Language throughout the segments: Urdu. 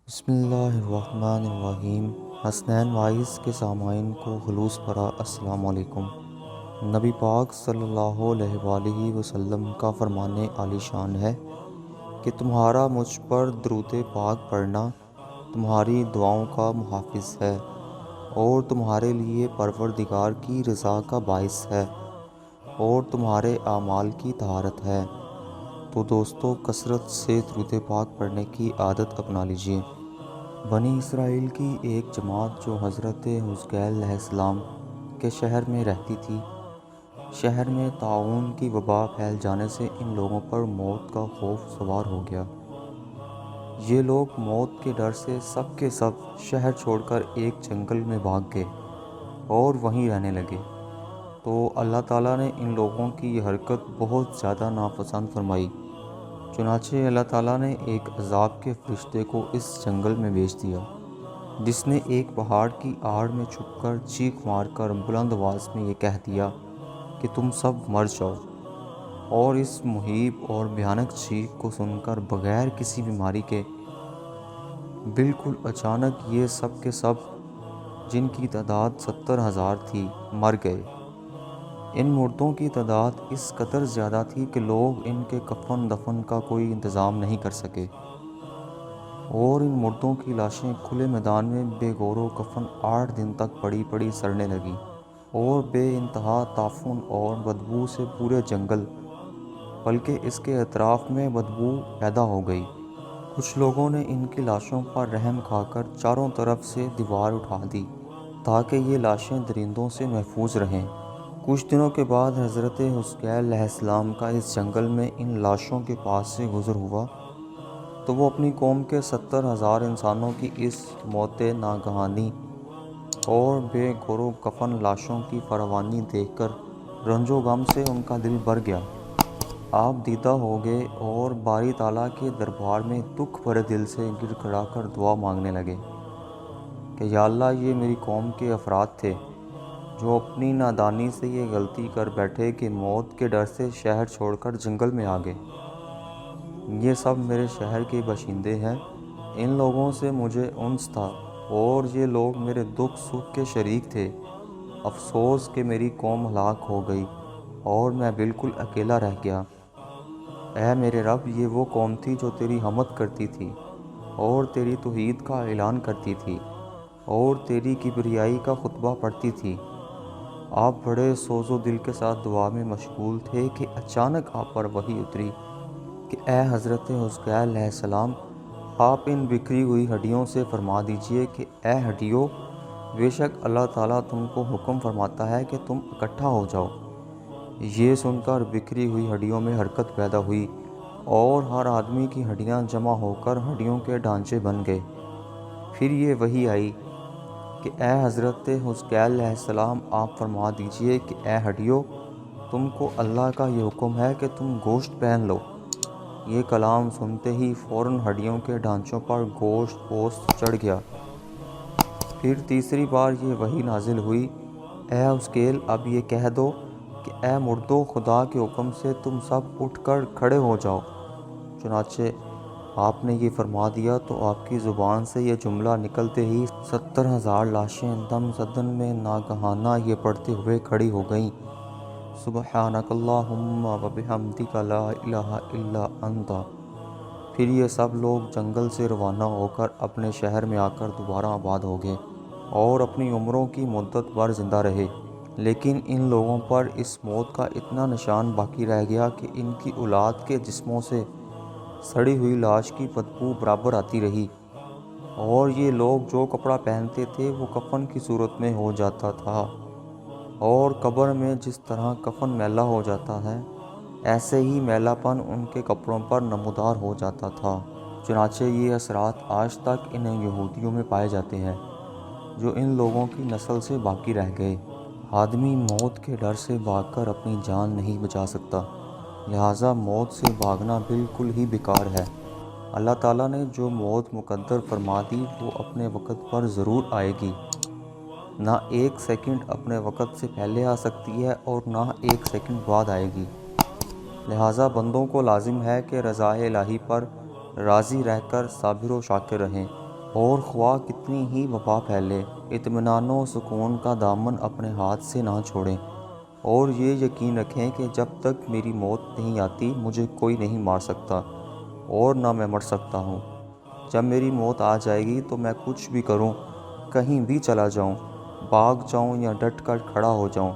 بسم اللہ الرحمن الرحیم۔ حسنین وائس کے سامعین کو خلوص بھرا السلام علیکم۔ نبی پاک صلی اللہ علیہ وآلہ وسلم کا فرمان عالی شان ہے کہ تمہارا مجھ پر درود پاک پڑھنا تمہاری دعاؤں کا محافظ ہے اور تمہارے لیے پروردگار کی رضا کا باعث ہے اور تمہارے اعمال کی طہارت ہے۔ تو دوستو، کثرت سے درود پاک پڑھنے کی عادت اپنا لیجئے۔ بنی اسرائیل کی ایک جماعت جو حضرت حزقیل علیہ السلام کے شہر میں رہتی تھی، شہر میں طاعون کی وبا پھیل جانے سے ان لوگوں پر موت کا خوف سوار ہو گیا۔ یہ لوگ موت کے ڈر سے سب کے سب شہر چھوڑ کر ایک جنگل میں بھاگ گئے اور وہیں رہنے لگے۔ تو اللہ تعالیٰ نے ان لوگوں کی یہ حرکت بہت زیادہ ناپسند فرمائی، چنانچہ اللہ تعالیٰ نے ایک عذاب کے فرشتے کو اس جنگل میں بھیج دیا، جس نے ایک پہاڑ کی آڑ میں چھپ کر چیخ مار کر بلند آواز میں یہ کہہ دیا کہ تم سب مر جاؤ۔ اور اس مہیب اور بھیانک چیخ کو سن کر بغیر کسی بیماری کے بالکل اچانک یہ سب کے سب، جن کی تعداد 70,000 تھی، مر گئے۔ ان مردوں کی تعداد اس قدر زیادہ تھی کہ لوگ ان کے کفن دفن کا کوئی انتظام نہیں کر سکے، اور ان مردوں کی لاشیں کھلے میدان میں بے گور و کفن 8 دن تک پڑی پڑی سڑنے لگیں، اور بے انتہا تعفن اور بدبو سے پورے جنگل بلکہ اس کے اطراف میں بدبو پیدا ہو گئی۔ کچھ لوگوں نے ان کی لاشوں پر رحم کھا کر چاروں طرف سے دیوار اٹھا دی تاکہ یہ لاشیں درندوں سے محفوظ رہیں۔ کچھ دنوں کے بعد حضرت حزقیل علیہ السلام کا اس جنگل میں ان لاشوں کے پاس سے گزر ہوا تو وہ اپنی قوم کے 70,000 انسانوں کی اس موت ناگہانی اور بے گور و کفن لاشوں کی فراوانی دیکھ کر رنج و غم سے ان کا دل بھر گیا۔ آپ دیدہ ہو گئے اور باری تعالیٰ کے دربار میں دکھ بھرے دل سے گر کھڑا کر دعا مانگنے لگے کہ یا اللہ، یہ میری قوم کے افراد تھے جو اپنی نادانی سے یہ غلطی کر بیٹھے کہ موت کے ڈر سے شہر چھوڑ کر جنگل میں آ گئے۔ یہ سب میرے شہر کے باشندے ہیں، ان لوگوں سے مجھے انس تھا اور یہ لوگ میرے دکھ سکھ کے شریک تھے۔ افسوس کہ میری قوم ہلاک ہو گئی اور میں بالکل اکیلا رہ گیا۔ اے میرے رب، یہ وہ قوم تھی جو تیری حمد کرتی تھی اور تیری توحید کا اعلان کرتی تھی اور تیری کبریائی کا خطبہ پڑھتی تھی۔ آپ بڑے سوز و دل کے ساتھ دعا میں مشغول تھے کہ اچانک آپ پر وحی اتری کہ اے حضرت حزقیل علیہ السلام، آپ ان بکھری ہوئی ہڈیوں سے فرما دیجئے کہ اے ہڈیوں، بے شک اللہ تعالیٰ تم کو حکم فرماتا ہے کہ تم اکٹھا ہو جاؤ۔ یہ سن کر بکھری ہوئی ہڈیوں میں حرکت پیدا ہوئی اور ہر آدمی کی ہڈیاں جمع ہو کر ہڈیوں کے ڈھانچے بن گئے۔ پھر یہ وحی آئی کہ اے حضرت حزقیل علیہ السلام، آپ فرما دیجئے کہ اے ہڈیوں، تم کو اللہ کا یہ حکم ہے کہ تم گوشت پہن لو۔ یہ کلام سنتے ہی فوراً ہڈیوں کے ڈھانچوں پر گوشت پوست چڑھ گیا۔ پھر تیسری بار یہ وحی نازل ہوئی، اے حزقیل، اب یہ کہہ دو کہ اے مردو، خدا کے حکم سے تم سب اٹھ کر کھڑے ہو جاؤ۔ چنانچہ آپ نے یہ فرما دیا تو آپ کی زبان سے یہ جملہ نکلتے ہی 70,000 لاشیں دم صدن میں ناگہانہ یہ پڑھتے ہوئے کھڑی ہو گئیں، سبحانک اللہم و بحمدک لا الہ الا انت۔ پھر یہ سب لوگ جنگل سے روانہ ہو کر اپنے شہر میں آ کر دوبارہ آباد ہو گئے اور اپنی عمروں کی مدت بھر زندہ رہے۔ لیکن ان لوگوں پر اس موت کا اتنا نشان باقی رہ گیا کہ ان کی اولاد کے جسموں سے سڑی ہوئی لاش کی بدبو برابر آتی رہی، اور یہ لوگ جو کپڑا پہنتے تھے وہ کفن کی صورت میں ہو جاتا تھا، اور قبر میں جس طرح کفن میلا ہو جاتا ہے ایسے ہی میلا پن ان کے کپڑوں پر نمودار ہو جاتا تھا۔ چنانچہ یہ اثرات آج تک ان یہودیوں میں پائے جاتے ہیں جو ان لوگوں کی نسل سے باقی رہ گئے۔ آدمی موت کے ڈر سے بھاگ کر اپنی جان نہیں بچا سکتا، لہٰذا موت سے بھاگنا بالکل ہی بیکار ہے۔ اللہ تعالیٰ نے جو موت مقدر فرما دی وہ اپنے وقت پر ضرور آئے گی، نہ ایک سیکنڈ اپنے وقت سے پہلے آ سکتی ہے اور نہ ایک سیکنڈ بعد آئے گی۔ لہٰذا بندوں کو لازم ہے کہ رضائے الہی پر راضی رہ کر صابر و شاکر رہیں۔ اور خواہ کتنی ہی وبا پھیلے، اطمینان و سکون کا دامن اپنے ہاتھ سے نہ چھوڑیں، اور یہ یقین رکھیں کہ جب تک میری موت نہیں آتی مجھے کوئی نہیں مار سکتا اور نہ میں مر سکتا ہوں۔ جب میری موت آ جائے گی تو میں کچھ بھی کروں، کہیں بھی چلا جاؤں، بھاگ جاؤں یا ڈٹ کر کھڑا ہو جاؤں،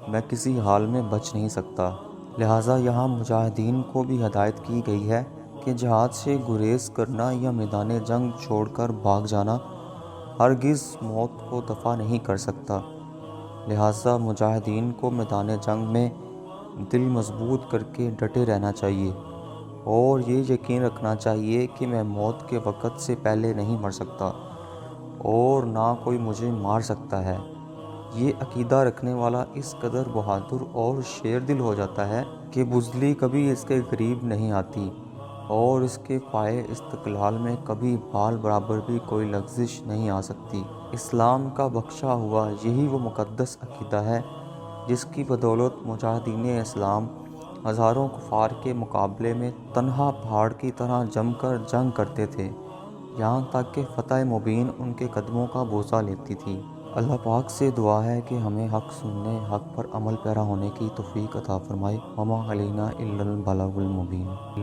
میں کسی حال میں بچ نہیں سکتا۔ لہٰذا یہاں مجاہدین کو بھی ہدایت کی گئی ہے کہ جہاد سے گریز کرنا یا میدان جنگ چھوڑ کر بھاگ جانا ہرگز موت کو دفع نہیں کر سکتا۔ لہٰذا مجاہدین کو میدان جنگ میں دل مضبوط کر کے ڈٹے رہنا چاہیے اور یہ یقین رکھنا چاہیے کہ میں موت کے وقت سے پہلے نہیں مر سکتا اور نہ کوئی مجھے مار سکتا ہے۔ یہ عقیدہ رکھنے والا اس قدر بہادر اور شیر دل ہو جاتا ہے کہ بزدلی کبھی اس کے قریب نہیں آتی اور اس کے پائے استقلال میں کبھی بال برابر بھی کوئی لغزش نہیں آ سکتی۔ اسلام کا بخشا ہوا یہی وہ مقدس عقیدہ ہے جس کی بدولت مجاہدین اسلام ہزاروں کفار کے مقابلے میں تنہا پہاڑ کی طرح جم کر جنگ کرتے تھے، یہاں تک کہ فتح مبین ان کے قدموں کا بوسہ لیتی تھی۔ اللہ پاک سے دعا ہے کہ ہمیں حق سننے، حق پر عمل پیرا ہونے کی توفیق عطا فرمائے۔ وما علینا الا البلاغ المبین۔